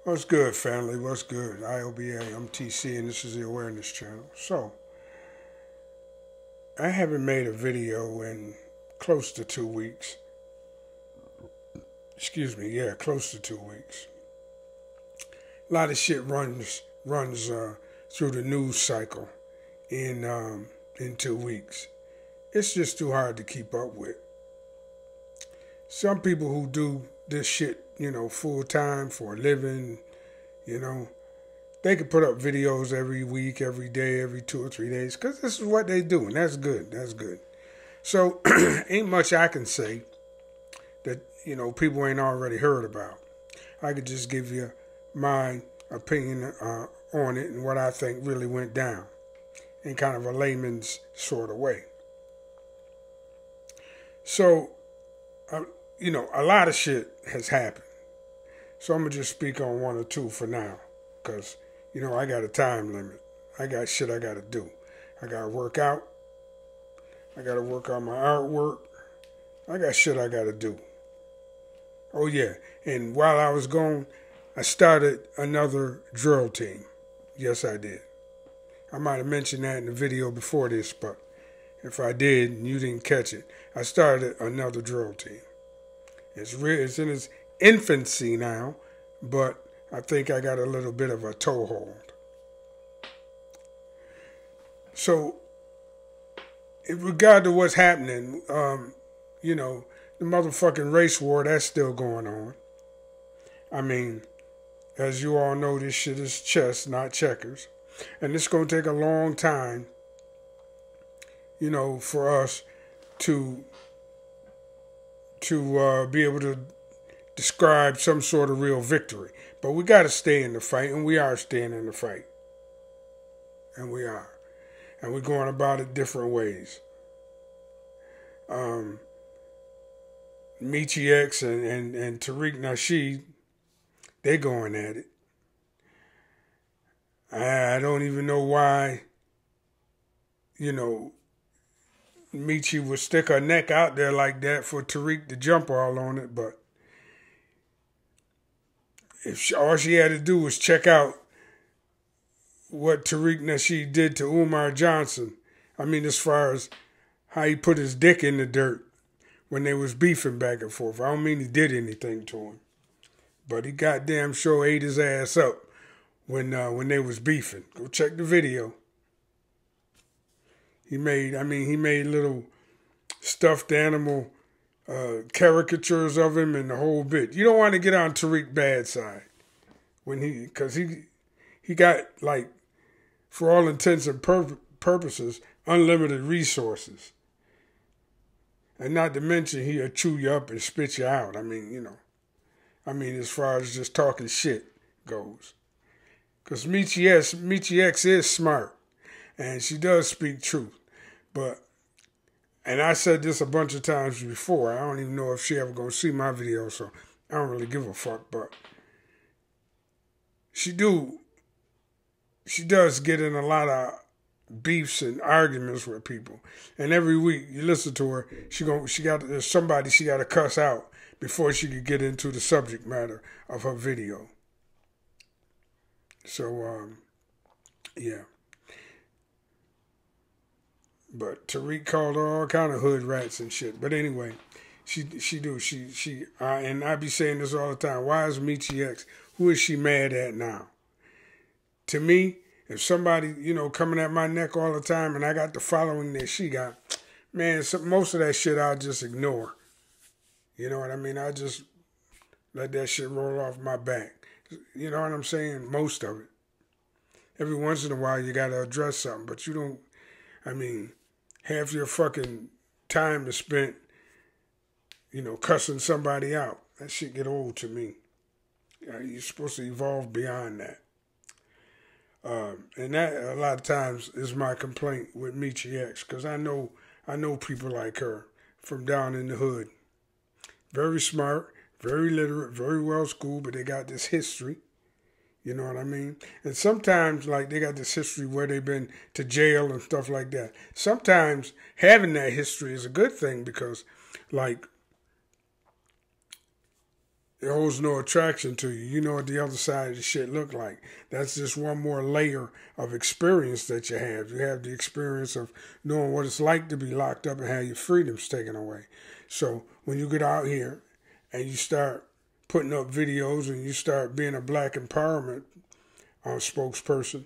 What's good, family? What's good? I.O.B.A. I'm TC, and this is the Awareness Channel. So, I haven't made a video in close to 2 weeks. Excuse me, yeah, close to 2 weeks. A lot of shit runs through the news cycle in 2 weeks. It's just too hard to keep up with. Some people who do this shit, full time for a living, you know, they could put up videos every week, every day, every 2 or 3 days, because this is what they do, and that's good. That's good. So, ain't much I can say that, people ain't already heard about. I could just give you my opinion on it and what I think really went down in kind of a layman's sort of way. So, a lot of shit has happened. So I'm going to just speak on one or two for now, because, I got a time limit. I got shit I got to do. I got to work out. I got to work on my artwork. I got shit I got to do. Oh, yeah. And while I was gone, I started another drill team. Yes, I did. I might have mentioned that in the video before this, but if I did and you didn't catch it, I started another drill team. It's in its infancy now, but I think I got a little bit of a toehold. So, in regard to what's happening, the motherfucking race war, that's still going on. I mean, as you all know, this shit is chess, not checkers. And it's going to take a long time, for us to be able to describe some sort of real victory. But we got to stay in the fight, and we are staying in the fight. And we are. And we're going about it different ways. Michi X and Tariq Nasheed, they going at it. I don't even know why, Michi would stick her neck out there like that for Tariq to jump all on it, but all she had to do was check out what Tariq Nasheed did to Umar Johnson. I mean, as far as how he put his dick in the dirt when they was beefing back and forth. I don't mean he did anything to him, but he goddamn sure ate his ass up when they was beefing. Go check the video. He made little stuffed animal caricatures of him and the whole bit. You don't want to get on Tariq's bad side because he got, like, for all intents and purposes, unlimited resources. And not to mention he'll chew you up and spit you out. I mean, as far as just talking shit goes. Because Michi X is smart. And she does speak truth. And I said this a bunch of times before. I don't even know if she ever going to see my video, so I don't really give a fuck. But she does get in a lot of beefs and arguments with people. And every week you listen to her, there's somebody she got to cuss out before she could get into the subject matter of her video. So, yeah. But Tariq called her all kind of hood rats and shit. But anyway, and I be saying this all the time. Why is Michi X? Who is she mad at now? To me, if somebody, coming at my neck all the time and I got the following that she got, man, most of that shit I'll just ignore. You know what I mean? I just let that shit roll off my back. You know what I'm saying? Most of it. Every once in a while you got to address something, but you don't, half your fucking time is spent, cussing somebody out. That shit get old to me. You're supposed to evolve beyond that. And that, a lot of times, is my complaint with Michi X, because I know people like her from down in the hood. Very smart, very literate, very well schooled, but they got this history. You know what I mean? And sometimes, like, they got this history where they've been to jail and stuff like that. Sometimes having that history is a good thing because, like, it holds no attraction to you. You know what the other side of the shit look like. That's just one more layer of experience that you have. You have the experience of knowing what it's like to be locked up and have your freedoms taken away. So when you get out here and you start putting up videos and you start being a black empowerment spokesperson,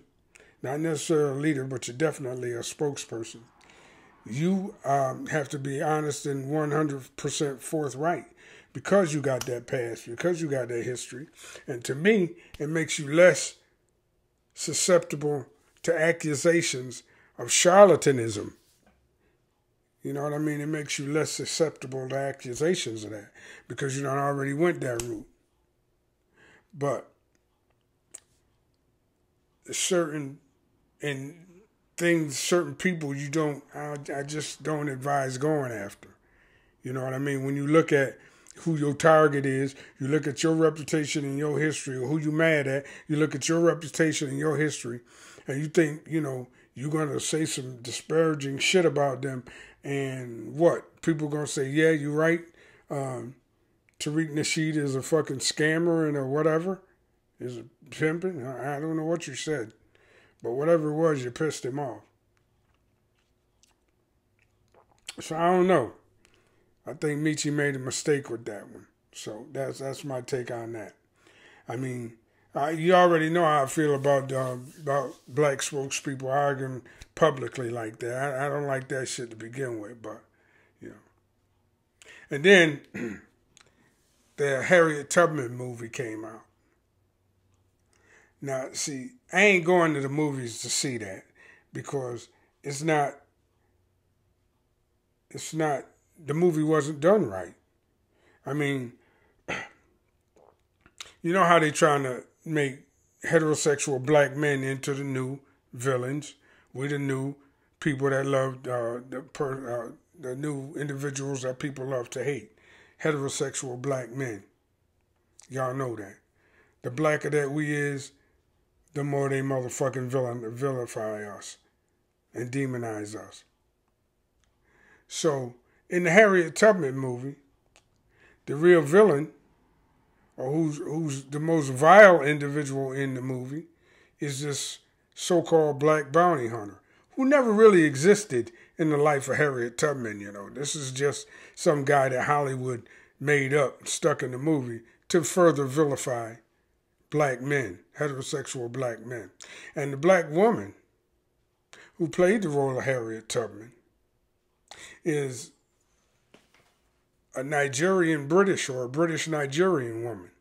not necessarily a leader, but you're definitely a spokesperson, you have to be honest and 100% forthright because you got that past, because you got that history. And to me, it makes you less susceptible to accusations of charlatanism. You know what I mean? It makes you less susceptible to accusations of that because you done already went that route. But certain people I just don't advise going after. You know what I mean? When you look at who your target is, you look at your reputation and your history, or who you mad at, you look at your reputation and your history, and you think, you're going to say some disparaging shit about them, and what? People going to say, yeah, you're right, Tariq Nasheed is a fucking scammer and or whatever, is a pimping? I don't know what you said, but whatever it was, you pissed him off. So I don't know. I think Michi made a mistake with that one. So that's my take on that. I mean, you already know how I feel about black spokespeople arguing publicly like that. I don't like that shit to begin with, but, And then the Harriet Tubman movie came out. Now, see, I ain't going to the movies to see that because the movie wasn't done right. I mean, you know how they trying to make heterosexual black men into the new villains. We're the new people that love the new individuals that people love to hate. Heterosexual black men. Y'all know that. The blacker that we is, the more they motherfucking vilify us and demonize us. So, in the Harriet Tubman movie, the real villain, or who's the most vile individual in the movie, is this so-called black bounty hunter, who never really existed in the life of Harriet Tubman, This is just some guy that Hollywood made up, stuck in the movie, to further vilify black men, heterosexual black men. And the black woman who played the role of Harriet Tubman is a Nigerian British or a British Nigerian woman.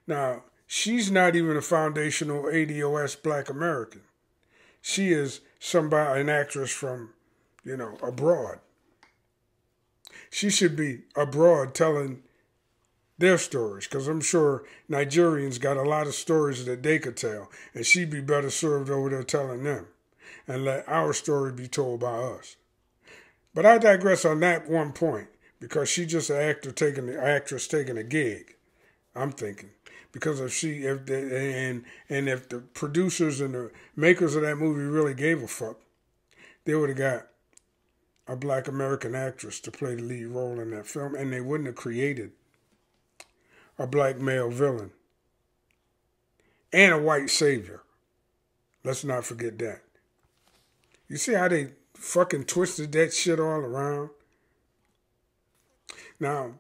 Now, she's not even a foundational ADOS black American. She is an actress from, abroad. She should be abroad telling their stories, because I'm sure Nigerians got a lot of stories that they could tell, and she'd be better served over there telling them, and let our story be told by us. But I digress on that one point, because she's just an actress taking a gig, I'm thinking. Because if the producers and the makers of that movie really gave a fuck, they would have got a black American actress to play the lead role in that film, and they wouldn't have created a black male villain and a white savior. Let's not forget that. You see how they fucking twisted that shit all around? Now,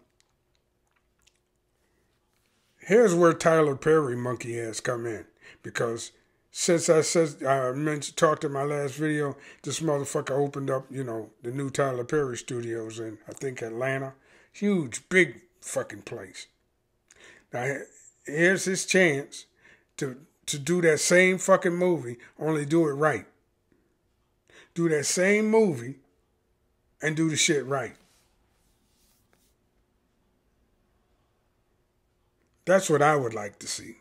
here's where Tyler Perry monkey ass come in, because since talked in my last video, this motherfucker opened up, the new Tyler Perry studios in, I think, Atlanta. Huge, big fucking place. Now, here's his chance to do that same fucking movie, only do it right. Do that same movie and do the shit right. That's what I would like to see.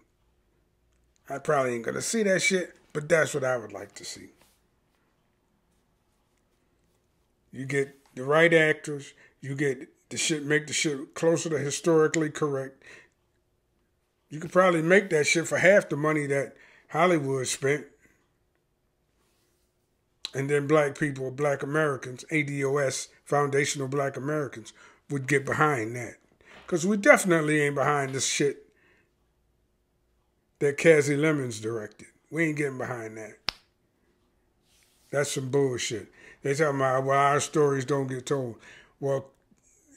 I probably ain't going to see that shit, but that's what I would like to see. You get the right actors, you get the shit, make the shit closer to historically correct. You could probably make that shit for half the money that Hollywood spent. And then black people, black Americans, ADOS, foundational black Americans, would get behind that. Because we definitely ain't behind this shit that Cassie Lemons directed. We ain't getting behind that. That's some bullshit. They talking about, well, our stories don't get told. Well,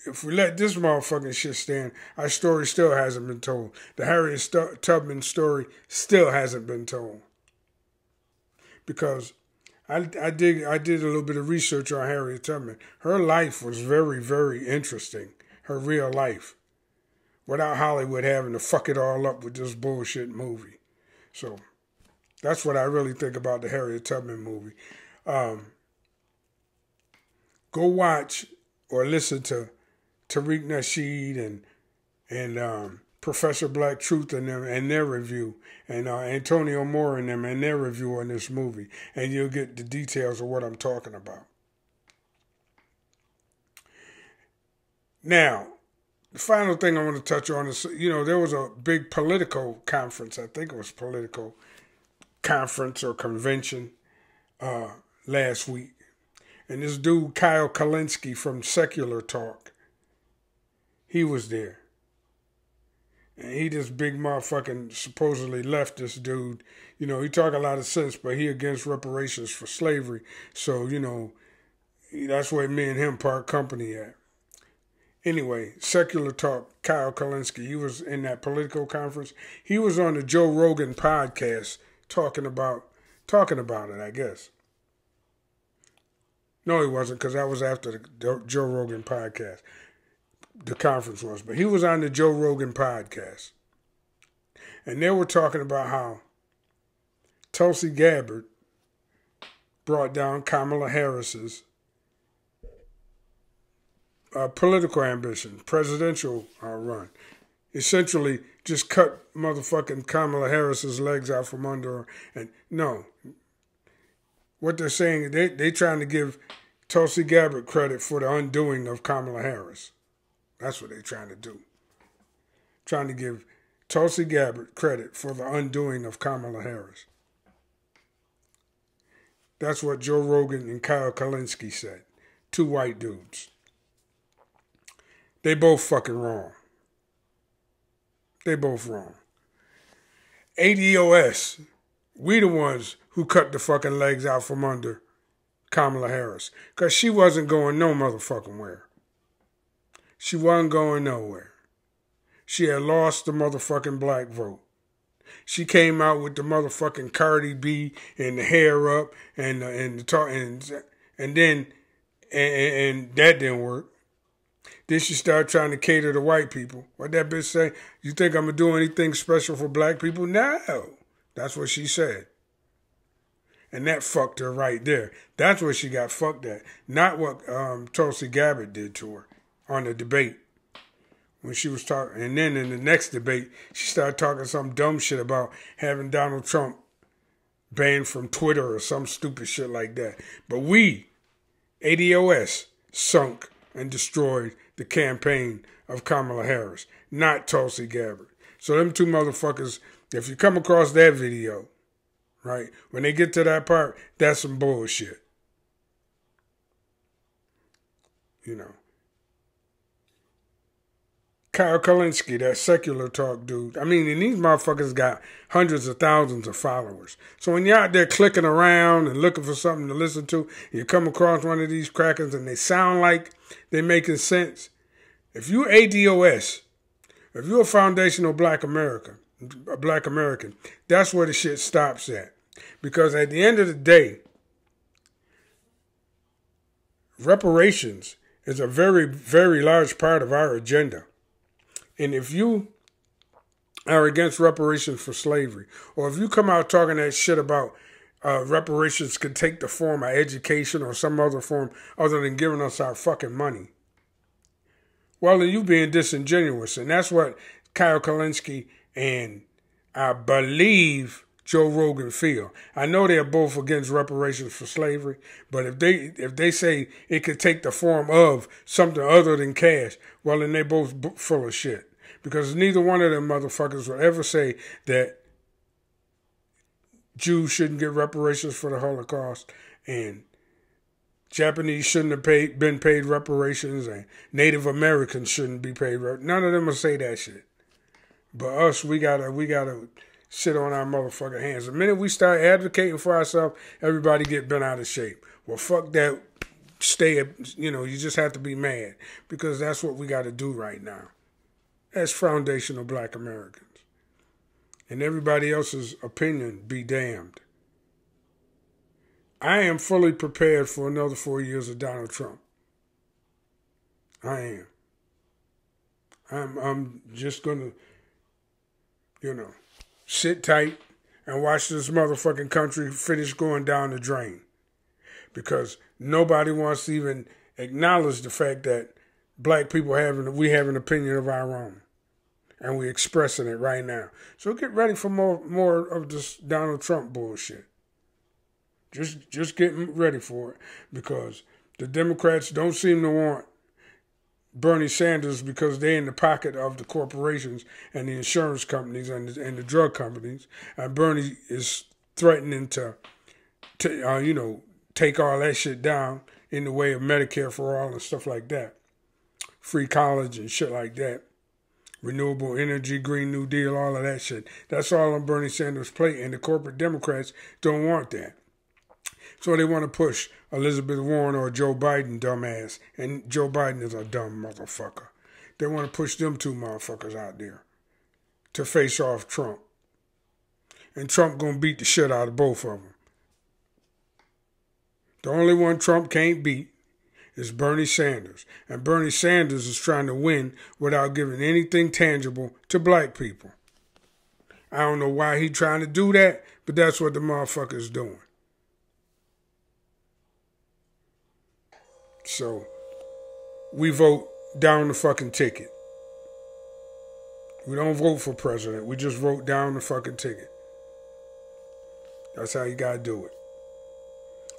if we let this motherfucking shit stand, our story still hasn't been told. The Harriet Tubman story still hasn't been told. Because I did a little bit of research on Harriet Tubman. Her life was very, very interesting. Her real life. Without Hollywood having to fuck it all up with this bullshit movie. So, that's what I really think about the Harriet Tubman movie. Go watch or listen to Tariq Nasheed and Professor Black Truth and them and their review, and Antonio Moore and them and their review on this movie, and you'll get the details of what I'm talking about. Now, the final thing I want to touch on is, there was a big political conference. I think it was political conference or convention last week. And this dude, Kyle Kalinske from Secular Talk, he was there. And he this big motherfucking supposedly leftist dude. He talk a lot of sense, but he against reparations for slavery. So, that's where me and him part company at. Anyway, Secular Talk, Kyle Kalinske, he was in that political conference. He was on the Joe Rogan podcast talking about it, I guess. No, he wasn't, because that was after the Joe Rogan podcast. The conference was. But he was on the Joe Rogan podcast. And they were talking about how Tulsi Gabbard brought down Kamala Harris's political ambition, presidential run. Essentially, just cut motherfucking Kamala Harris's legs out from under her. And no. What they're saying, they trying to give Tulsi Gabbard credit for the undoing of Kamala Harris. That's what they're trying to do. Trying to give Tulsi Gabbard credit for the undoing of Kamala Harris. That's what Joe Rogan and Kyle Kalinske said. Two white dudes. They both fucking wrong. They both wrong. ADOS, we the ones who cut the fucking legs out from under Kamala Harris. Because she wasn't going no motherfucking where. She wasn't going nowhere. She had lost the motherfucking black vote. She came out with the motherfucking Cardi B and the hair up and the talk and then that didn't work. Then she started trying to cater to white people. What that bitch say? You think I'm gonna do anything special for black people? No. That's what she said. And that fucked her right there. That's what she got fucked at. Not what Tulsi Gabbard did to her on the debate. When she was talking, and then in the next debate, she started talking some dumb shit about having Donald Trump banned from Twitter or some stupid shit like that. But we, ADOS, sunk and destroyed the campaign of Kamala Harris, not Tulsi Gabbard. So them two motherfuckers, if you come across that video, right, when they get to that part, that's some bullshit. Kyle Kalinske, that Secular Talk dude. I mean, and these motherfuckers got hundreds of thousands of followers. So when you're out there clicking around and looking for something to listen to, you come across one of these crackers and they sound like they're making sense. If you're ADOS, if you're a foundational black American, that's where the shit stops at. Because at the end of the day, reparations is a very, very large part of our agenda. And if you are against reparations for slavery, or if you come out talking that shit about reparations could take the form of education or some other form other than giving us our fucking money, well, then you being disingenuous. And that's what Kyle Kalinske and I believe Joe Rogan feel. I know they're both against reparations for slavery, but if they say it could take the form of something other than cash, well, then they both full of shit. Because neither one of them motherfuckers will ever say that Jews shouldn't get reparations for the Holocaust and Japanese shouldn't have been paid reparations, and Native Americans shouldn't be paid. None of them will say that shit. But us, we gotta sit on our motherfucking hands. The minute we start advocating for ourselves, everybody get bent out of shape. Well, fuck that. You just have to be mad because that's what we got to do right now. As foundational Black Americans. And everybody else's opinion be damned. I am fully prepared for another 4 years of Donald Trump. I am. I'm just gonna, sit tight and watch this motherfucking country finish going down the drain. Because nobody wants to even acknowledge the fact that black people we have an opinion of our own. And we're expressing it right now. So get ready for more of this Donald Trump bullshit. Just get ready for it. Because the Democrats don't seem to want Bernie Sanders because they're in the pocket of the corporations and the insurance companies and the drug companies. And Bernie is threatening to take all that shit down in the way of Medicare for all and stuff like that. Free college and shit like that. Renewable energy, Green New Deal, all of that shit. That's all on Bernie Sanders' plate, and the corporate Democrats don't want that. So they want to push Elizabeth Warren or Joe Biden, dumbass. And Joe Biden is a dumb motherfucker. They want to push them two motherfuckers out there to face off Trump. And Trump gonna beat the shit out of both of them. The only one Trump can't beat is Bernie Sanders. And Bernie Sanders is trying to win without giving anything tangible to black people. I don't know why he's trying to do that, but that's what the motherfucker's doing. So, we vote down the fucking ticket. We don't vote for president. We just vote down the fucking ticket. That's how you gotta do it.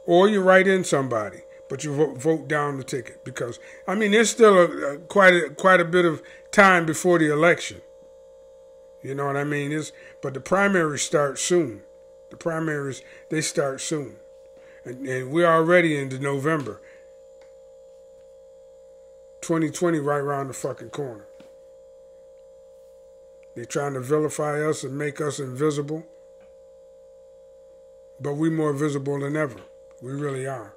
Or you write in somebody, but you vote down the ticket. Because, there's still quite a bit of time before the election. You know what I mean? But the primaries start soon. The primaries, they start soon. And we're already into November. 2020 right around the fucking corner. They're trying to vilify us and make us invisible. But we're more visible than ever. We really are.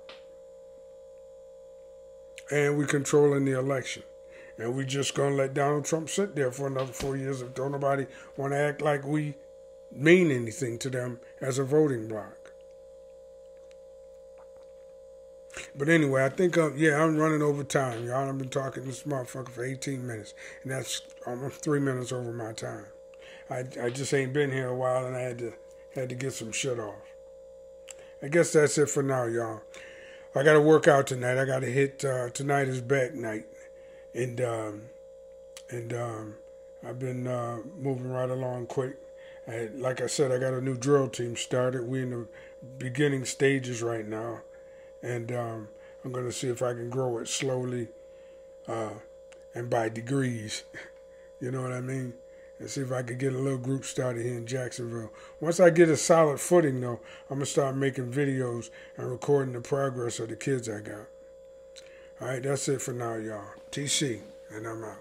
And we're controlling the election. And we're just going to let Donald Trump sit there for another 4 years if don't nobody want to act like we mean anything to them as a voting bloc. But anyway, I think, I'm running over time, y'all. I've been talking to this motherfucker for 18 minutes. And that's almost 3 minutes over my time. I just ain't been here a while and I had to get some shit off. I guess that's it for now, y'all. I got to work out tonight. I got to hit, tonight is back night. And I've been moving right along quick. Like I said, I got a new drill team started. We're in the beginning stages right now. And I'm going to see if I can grow it slowly and by degrees. You know what I mean? And see if I could get a little group started here in Jacksonville. Once I get a solid footing, though, I'm going to start making videos and recording the progress of the kids I got. All right, that's it for now, y'all. TC, and I'm out.